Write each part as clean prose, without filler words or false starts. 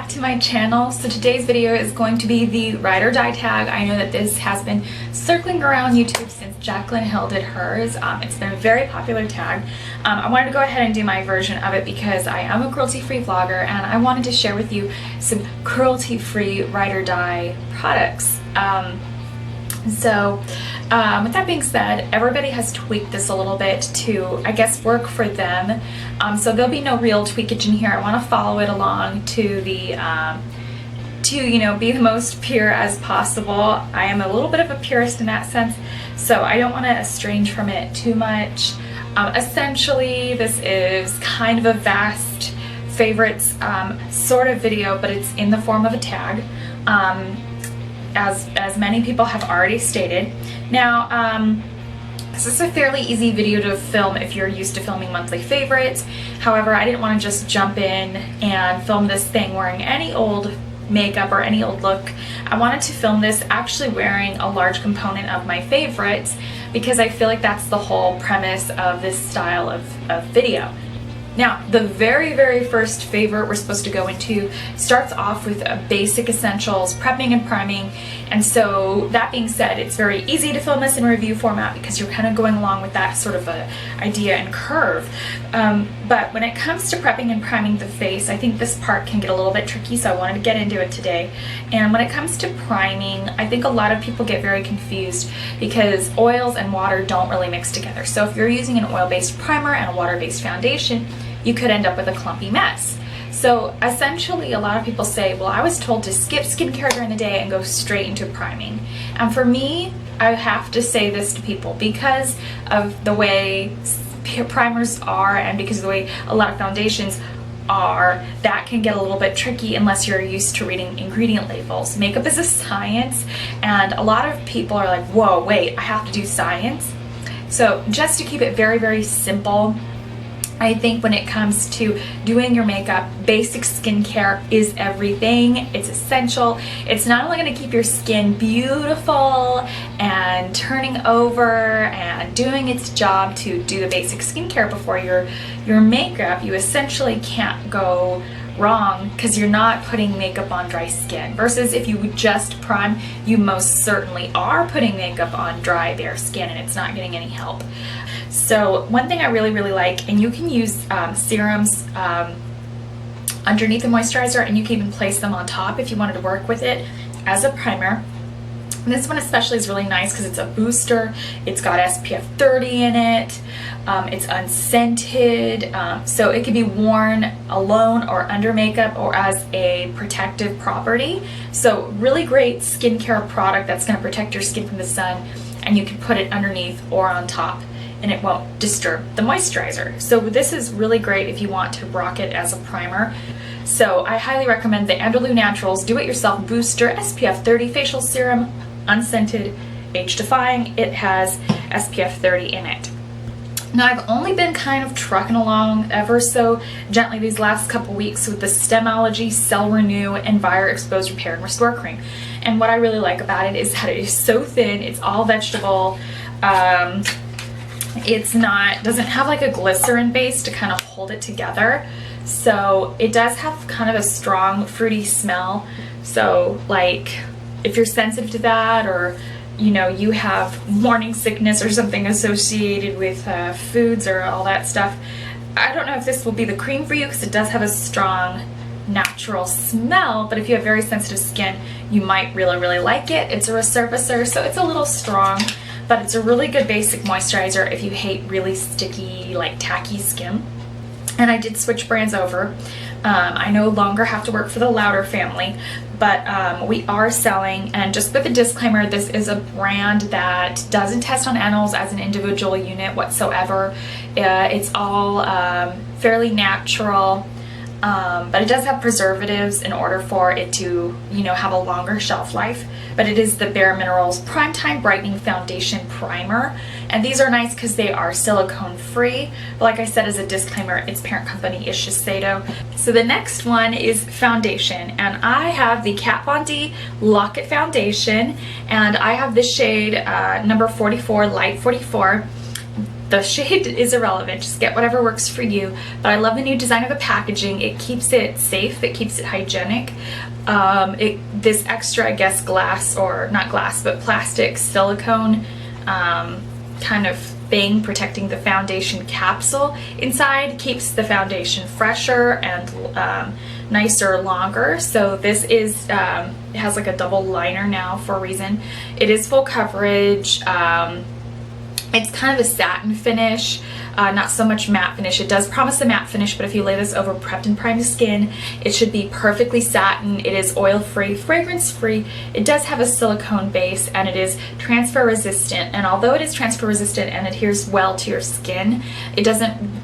back to my channel. So today's video is going to be the ride or die tag. I know that this has been circling around YouTube since Jaclyn Hill did hers. It's been a very popular tag. I wanted to go ahead and do my version of it because I am a cruelty-free vlogger and I wanted to share with you some cruelty-free ride or die products. With that being said, everybody has tweaked this a little bit to, I guess, work for them. So there'll be no real tweakage in here. I want to follow it along to the, be the most pure as possible. I am a little bit of a purist in that sense, so I don't want to estrange from it too much. Essentially, this is kind of a vast favorites sort of video, but it's in the form of a tag. As many people have already stated. Now, this is a fairly easy video to film if you're used to filming monthly favorites. However, I didn't want to just jump in and film this thing wearing any old makeup or any old look. I wanted to film this actually wearing a large component of my favorites because I feel like that's the whole premise of this style of video. Now, the very first favorite we're supposed to go into starts off with a basic essentials, prepping and priming. And so that being said, it's very easy to film this in review format because you're kind of going along with that sort of a idea and curve. But when it comes to prepping and priming the face, I think this part can get a little bit tricky, so I wanted to get into it today. And when it comes to priming, I think a lot of people get very confused because oils and water don't really mix together. So if you're using an oil-based primer and a water-based foundation, you could end up with a clumpy mess. So essentially, a lot of people say, well, I was told to skip skincare during the day and go straight into priming. And for me, I have to say this to people because of the way primers are and because of the way a lot of foundations are, that can get a little bit tricky unless you're used to reading ingredient labels. Makeup is a science, and a lot of people are like, whoa, wait, I have to do science? So just to keep it very simple, I think when it comes to doing your makeup, basic skincare is everything. It's essential. It's not only going to keep your skin beautiful and turning over and doing its job to do the basic skincare before your makeup. You essentially can't go wrong because you're not putting makeup on dry skin, versus if you would just prime, you most certainly are putting makeup on dry, bare skin, and it's not getting any help. So one thing I really like, and you can use serums underneath the moisturizer, and you can even place them on top if you wanted to work with it as a primer. And this one especially is really nice because it's a booster. It's got SPF 30 in it. It's unscented, so it can be worn alone or under makeup or as a protective property. So really great skincare product that's going to protect your skin from the sun, and you can put it underneath or on top and it won't disturb the moisturizer. So this is really great if you want to rock it as a primer. So I highly recommend the Andalou Naturals Do-It-Yourself Booster SPF 30 Facial Serum, unscented, age-defying. It has SPF 30 in it. Now, I've only been kind of trucking along ever so gently these last couple weeks with the Stemology Cell Renew and Vire Exposed Repair and Restore Cream. And what I really like about it is that it is so thin. It's all vegetable. Doesn't have like a glycerin base to kind of hold it together. So it does have kind of a strong fruity smell. So like if you're sensitive to that, or you have morning sickness or something associated with foods or all that stuff, I don't know if this will be the cream for you because it does have a strong natural smell, but if you have very sensitive skin, you might really like it. It's a resurfacer, so it's a little strong, but it's a really good basic moisturizer if you hate really sticky, like tacky skin. And I did switch brands over. I no longer have to work for the Louder family, but we are selling, and just with a disclaimer, this is a brand that doesn't test on animals as an individual unit whatsoever. It's all fairly natural, but it does have preservatives in order for it to, have a longer shelf life. But it is the Bare Minerals Primetime Brightening Foundation Primer, and these are nice because they are silicone free. But like I said, as a disclaimer, its parent company is Shiseido. So the next one is foundation, and I have the Kat Von D Lock It Foundation, and I have the shade number 44, Light 44. the shade is irrelevant, just get whatever works for you. But I love the new design of the packaging. It keeps it safe, it keeps it hygienic. This extra, I guess, glass, or not glass, but plastic silicone kind of thing protecting the foundation capsule inside keeps the foundation fresher and nicer longer. So this is, it has like a double liner now for a reason. It is full coverage. It's kind of a satin finish, not so much matte finish. It does promise a matte finish, but if you lay this over prepped and primed skin, it should be perfectly satin. It is oil-free, fragrance-free. It does have a silicone base, and it is transfer resistant. And although it is transfer resistant and adheres well to your skin, it doesn't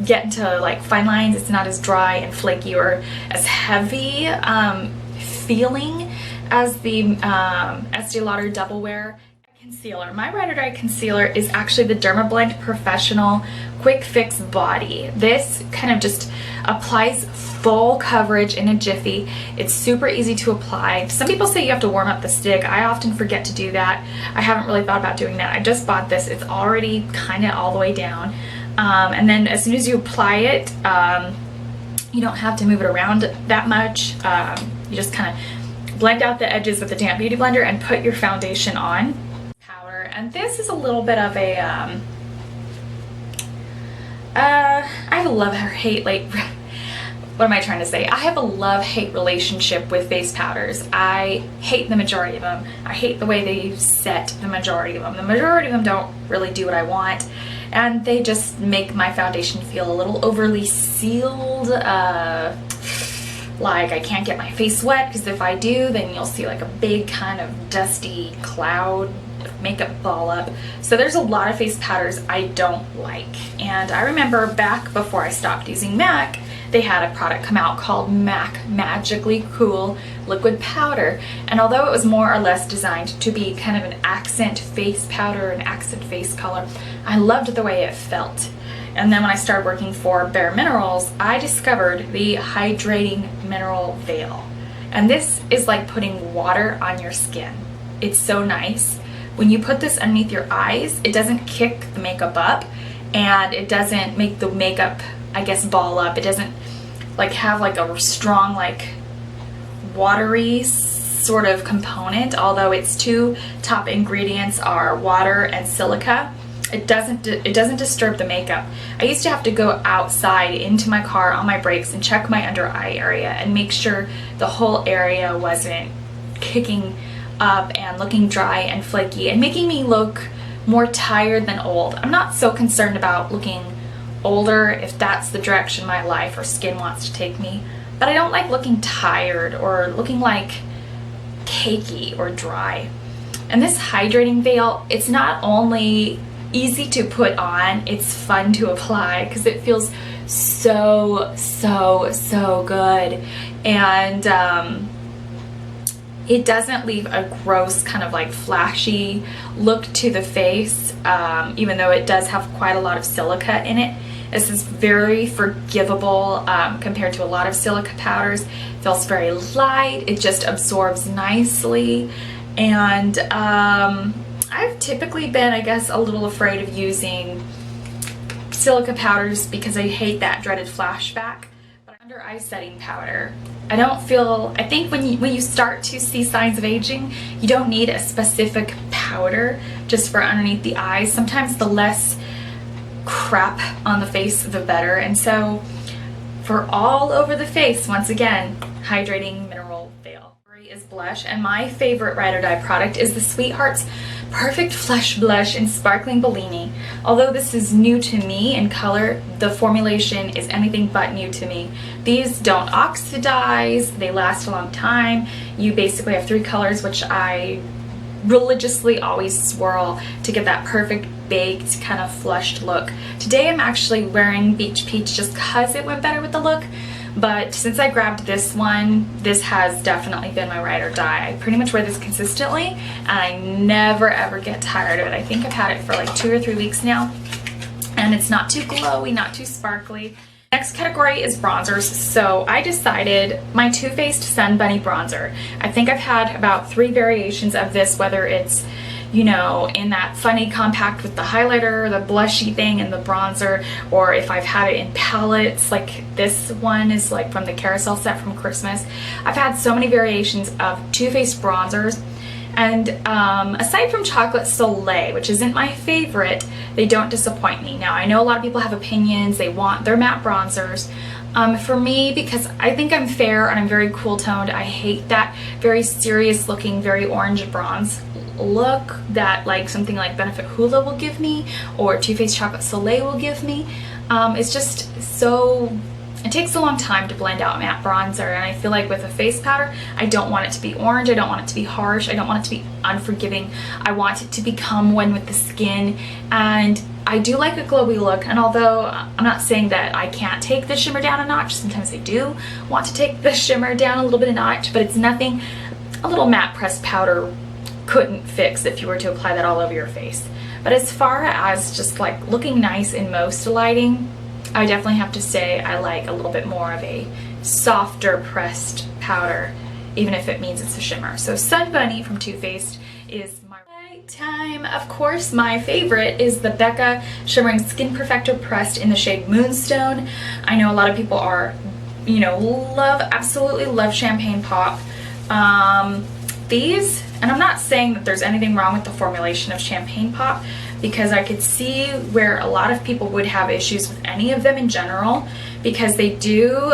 get into like fine lines. It's not as dry and flaky or as heavy feeling as the Estee Lauder Double Wear Concealer. My Ride or Die concealer is actually the Dermablend Professional Quick Fix Body. This kind of just applies full coverage in a jiffy. It's super easy to apply. Some people say you have to warm up the stick. I often forget to do that. I haven't really thought about doing that. I just bought this. It's already kind of all the way down. And then as soon as you apply it, you don't have to move it around that much. You just kind of blend out the edges with the damp beauty blender and put your foundation on. And this is a little bit of a, I have a love or hate, like, what am I trying to say? I have a love-hate relationship with face powders. I hate the majority of them. I hate the way they set the majority of them. The majority of them don't really do what I want, and they just make my foundation feel a little overly sealed, like I can't get my face wet, because if I do, then you'll see like a big kind of dusty cloud makeup ball up. So there's a lot of face powders I don't like. And I remember back before I stopped using MAC, they had a product come out called MAC Magically Cool Liquid Powder. And although it was more or less designed to be kind of an accent face powder, an accent face color, I loved the way it felt. And then when I started working for Bare Minerals, I discovered the Hydrating Mineral Veil. And this is like putting water on your skin. It's so nice. When you put this underneath your eyes, it doesn't kick the makeup up, and it doesn't make the makeup, I guess, ball up. It doesn't like have like a strong, like watery sort of component, although its two top ingredients are water and silica. It doesn't disturb the makeup. I used to have to go outside into my car on my brakes and check my under eye area and make sure the whole area wasn't kicking up and looking dry and flaky and making me look more tired than old. I'm not so concerned about looking older if that's the direction my life or skin wants to take me, but I don't like looking tired or looking like cakey or dry. And this hydrating veil, it's not only easy to put on, it's fun to apply because it feels so good. And it doesn't leave a gross kind of like flashy look to the face, even though it does have quite a lot of silica in it. This is very forgivable compared to a lot of silica powders. It feels very light, it just absorbs nicely. And I've typically been, I guess, a little afraid of using silica powders because I hate that dreaded flashback. Under eye setting powder, I think when you start to see signs of aging, you don't need a specific powder just for underneath the eyes. Sometimes the less crap on the face, the better. And so for all over the face, once again, Hydrating Mineral Veil. Is blush, and my favorite Ride or Die product is the Sweethearts Perfect Flush Blush in Sparkling Bellini. Although this is new to me in color, the formulation is anything but new to me. These don't oxidize, they last a long time. You basically have 3 colors, which I religiously always swirl to get that perfect baked kind of flushed look. Today I'm actually wearing Beach Peach just because it went better with the look. But since I grabbed this one, this has definitely been my Ride or Die. I pretty much wear this consistently, and I never ever get tired of it. I think I've had it for like 2 or 3 weeks now, and it's not too glowy, not too sparkly. Next category is bronzers. So I decided my Too Faced Sun Bunny bronzer. I think I've had about 3 variations of this, whether it's you know, in that funny compact with the highlighter, the blushy thing, and the bronzer, or if I've had it in palettes, like this one is like from the carousel set from Christmas. I've had so many variations of Too Faced bronzers. And aside from Chocolate Soleil, which isn't my favorite, they don't disappoint me. Now, I know a lot of people have opinions. They want their matte bronzers. For me, because I think I'm fair and I'm very cool toned, I hate that very serious looking, very orange bronze look that like something like Benefit Hoola will give me, or Too Faced Chocolate Soleil will give me. It's just so... It takes a long time to blend out matte bronzer, and I feel like with a face powder, I don't want it to be orange, I don't want it to be harsh, I don't want it to be unforgiving. I want it to become one with the skin, and I do like a glowy look, and although I'm not saying that I can't take the shimmer down a notch, sometimes I do want to take the shimmer down a little bit a notch, but it's nothing a little matte pressed powder couldn't fix if you were to apply that all over your face. But as far as just like looking nice in most lighting, I definitely have to say I like a little bit more of a softer pressed powder, even if it means it's a shimmer. So Sun Bunny from Too Faced is my time. Of course, my favorite is the Becca Shimmering Skin Perfector pressed in the shade Moonstone. I know a lot of people are, you know, absolutely love Champagne Pop. These, and I'm not saying that there's anything wrong with the formulation of Champagne Pop, because I could see where a lot of people would have issues with any of them in general, because they do,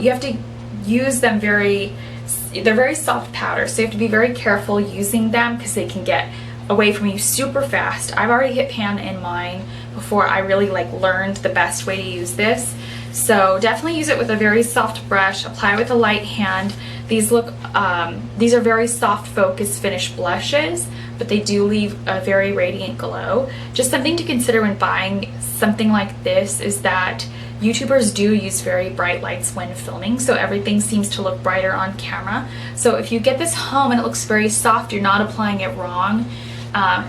you have to use them they're very soft powder, so you have to be very careful using them because they can get away from you super fast. I've already hit pan in mine before I really like learned the best way to use this. So definitely use it with a very soft brush, apply with a light hand. These are very soft focus finish blushes, but they do leave a very radiant glow. Just something to consider when buying something like this is that YouTubers do use very bright lights when filming, so everything seems to look brighter on camera. So if you get this home and it looks very soft, you're not applying it wrong.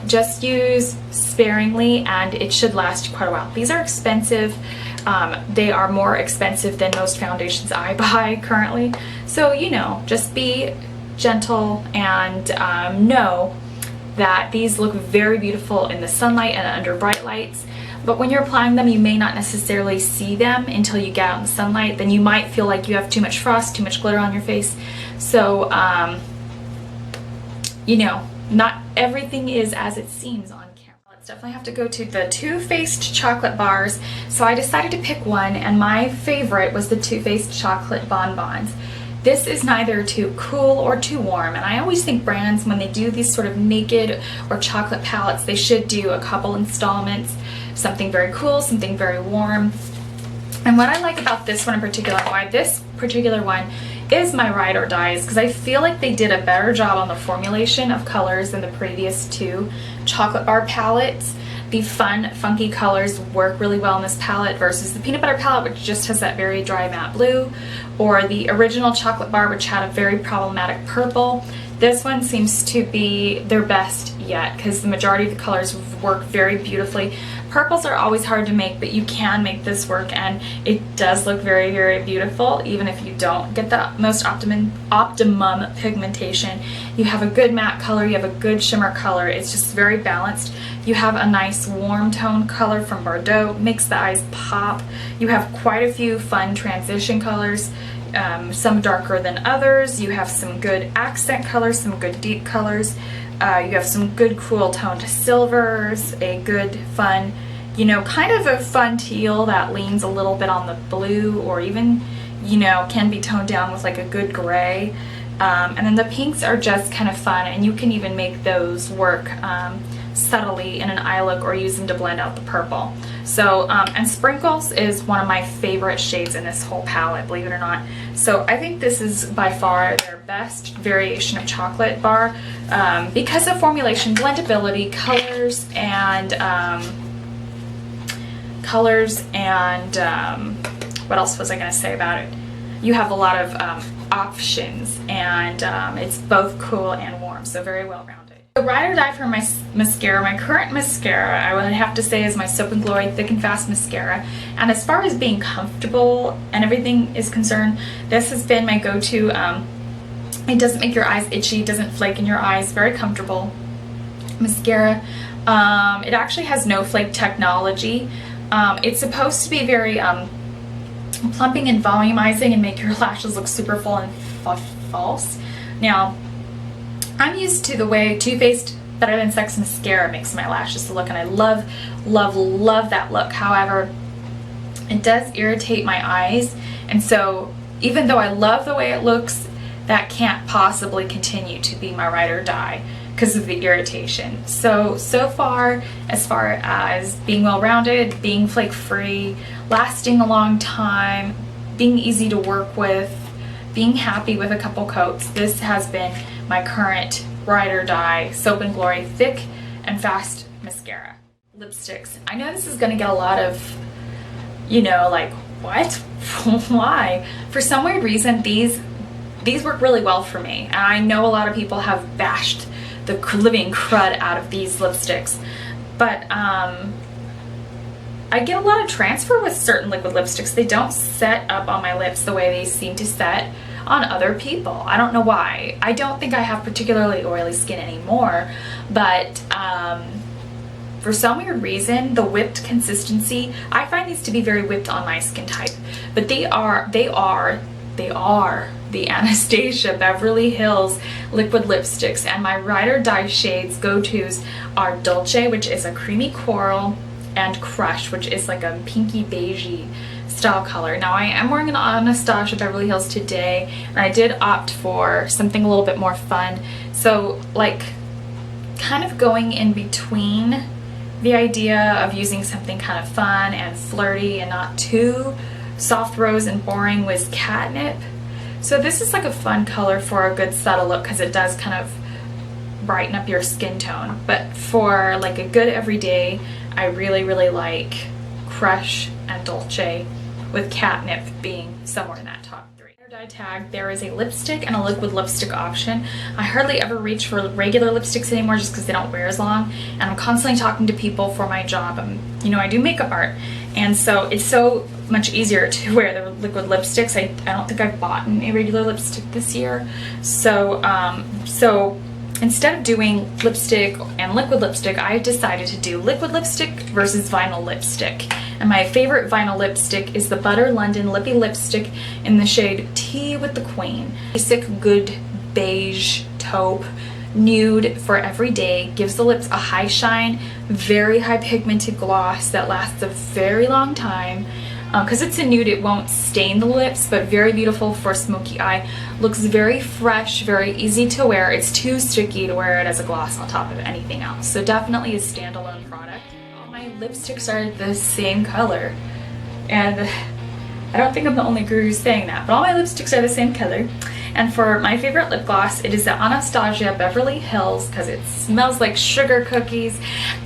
Just use sparingly and it should last quite a while. These are expensive. They are more expensive than most foundations I buy currently. So, you know, just be gentle and know that these look very beautiful in the sunlight and under bright lights. But when you're applying them, you may not necessarily see them until you get out in the sunlight. Then you might feel like you have too much frost, too much glitter on your face. So, you know, not everything is as it seems on camera. Let's definitely have to go to the Too Faced chocolate bars. So I decided to pick one, and my favorite was the Too Faced chocolate bonbons. This is neither too cool or too warm, and I always think brands, when they do these sort of naked or chocolate palettes, they should do a couple installments, something very cool, something very warm. And what I like about this one in particular, why this particular one is my ride or die, is because I feel like they did a better job on the formulation of colors than the previous two chocolate bar palettes. The fun, funky colors work really well in this palette versus the peanut butter palette, which just has that very dry matte blue, or the original chocolate bar, which had a very problematic purple. This one seems to be their best yet, because the majority of the colors work very beautifully. Purples are always hard to make, but you can make this work, and it does look very, very beautiful, even if you don't get the most optimum pigmentation. You have a good matte color, you have a good shimmer color. It's just very balanced. You have a nice warm tone color from Bordeaux, makes the eyes pop. You have quite a few fun transition colors, some darker than others. You have some good accent colors, some good deep colors. You have some good cool toned silvers, a good fun, you know, kind of a fun teal that leans a little bit on the blue, or even, you know, can be toned down with like a good gray. And then the pinks are just kind of fun, and you can even make those work subtly in an eye look or use them to blend out the purple. So, and Sprinkles is one of my favorite shades in this whole palette, believe it or not. So I think this is by far their best variation of chocolate bar because of formulation, blendability, colors, and what else was I going to say about it? You have a lot of options, and it's both cool and warm, so very well rounded. The ride or die for my mascara, my current mascara, I would have to say is my Soap & Glory Thick and Fast Mascara. And as far as being comfortable and everything is concerned, this has been my go-to. It doesn't make your eyes itchy, it doesn't flake in your eyes, very comfortable. mascara. It actually has no flake technology. It's supposed to be very plumping and volumizing and make your lashes look super full and false. Now, I'm used to the way Too Faced Better Than Sex mascara makes my lashes look, and I love, love, love that look. However, it does irritate my eyes, and so even though I love the way it looks, that can't possibly continue to be my ride or die because of the irritation. So far, as far as being well-rounded, being flake-free, lasting a long time, being easy to work with, being happy with a couple coats, this has been my current ride or die Soap and Glory Thick and Fast Mascara. Lipsticks. I know this is going to get a lot of, you know, like, what? Why? For some weird reason, these work really well for me. And I know a lot of people have bashed the living crud out of these lipsticks. But I get a lot of transfer with certain liquid lipsticks. They don't set up on my lips the way they seem to set on other people. I don't know why. I don't think I have particularly oily skin anymore, but for some weird reason, the whipped consistency, I find these to be very whipped on my skin type. But they are the Anastasia Beverly Hills liquid lipsticks, and my ride or die shades go-tos are Dolce, which is a creamy coral, and Crush, which is like a pinky beigey style color. Now, I am wearing an Anastasia Beverly Hills today, and I did opt for something a little bit more fun. So, like, kind of going in between the idea of using something kind of fun and flirty and not too soft rose and boring was Catnip. So this is like a fun color for a good subtle look because it does kind of brighten up your skin tone. But for like a good everyday, I really, really like Crush and Dolce, with Catnip being somewhere in that top three. Dye tag, there is a lipstick and a liquid lipstick option. I hardly ever reach for regular lipsticks anymore just because they don't wear as long, and I'm constantly talking to people for my job. You know, I do makeup art, and so it's so much easier to wear the liquid lipsticks. I don't think I've bought a regular lipstick this year, so instead of doing lipstick and liquid lipstick, I decided to do liquid lipstick versus vinyl lipstick. And my favorite vinyl lipstick is the Butter London Lippy Lipstick in the shade Tea with the Queen. Basic, good beige taupe, nude for every day, gives the lips a high shine, very high pigmented gloss that lasts a very long time. Because it's a nude, it won't stain the lips, but very beautiful for smoky eye. Looks very fresh, very easy to wear. It's too sticky to wear it as a gloss on top of anything else. So definitely a standalone product. All my lipsticks are the same color. And I don't think I'm the only guru saying that, but all my lipsticks are the same color. And for my favorite lip gloss, it is the Anastasia Beverly Hills because it smells like sugar cookies.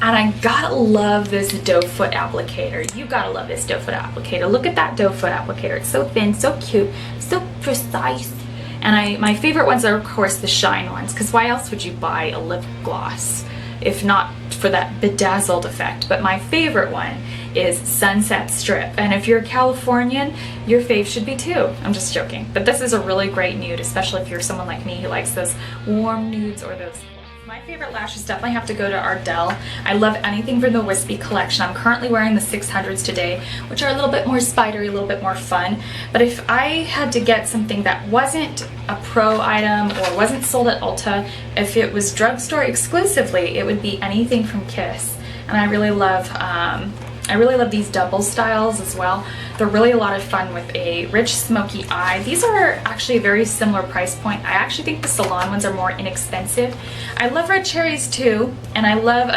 And I gotta love this doe foot applicator. You gotta love this doe foot applicator. Look at that doe foot applicator. It's so thin, so cute, so precise. And my favorite ones are, of course, the shine ones, because why else would you buy a lip gloss if not for that bedazzled effect? But my favorite one is Sunset Strip, and if you're a Californian, your fave should be too. I'm just joking, but this is a really great nude, especially if you're someone like me who likes those warm nudes or those. My favorite lashes definitely have to go to Ardell. I love anything from the Wispy collection. I'm currently wearing the 600s today, which are a little bit more spidery, a little bit more fun. But if I had to get something that wasn't a pro item or wasn't sold at Ulta, if it was drugstore exclusively, it would be anything from Kiss. And I really love these double styles as well. They're really a lot of fun with a rich smoky eye. These are actually a very similar price point. I actually think the salon ones are more inexpensive. I love red cherries too, and I love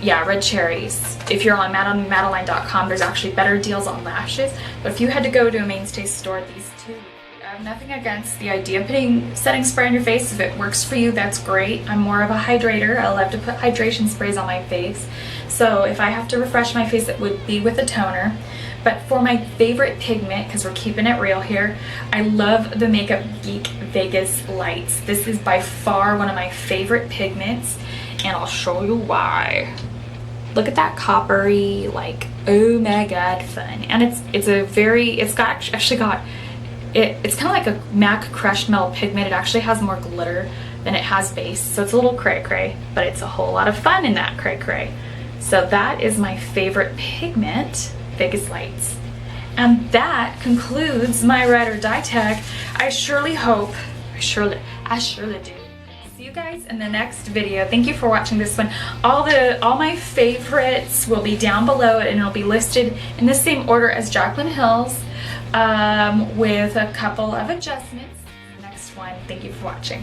red cherries. If you're on Madeline.com, there's actually better deals on lashes. But if you had to go to a mainstay store, these two. I have nothing against the idea of putting setting spray on your face. If it works for you, that's great. I'm more of a hydrator. I love to put hydration sprays on my face. So if I have to refresh my face, it would be with a toner. But for my favorite pigment, because we're keeping it real here, I love the Makeup Geek Vegas Lights. This is by far one of my favorite pigments, and I'll show you why. Look at that coppery, like, oh my god, fun. And it's actually got It's kind of like a MAC Crushed Metal Pigment. It actually has more glitter than it has base, so it's a little cray-cray, but it's a whole lot of fun in that cray-cray. So that is my favorite pigment, Vegas Lights. And that concludes my ride or die tag. I surely hope, I surely do. See you guys in the next video. Thank you for watching this one. All my favorites will be down below, and it'll be listed in the same order as Jaclyn Hill's, with a couple of adjustments. Next one. Thank you for watching.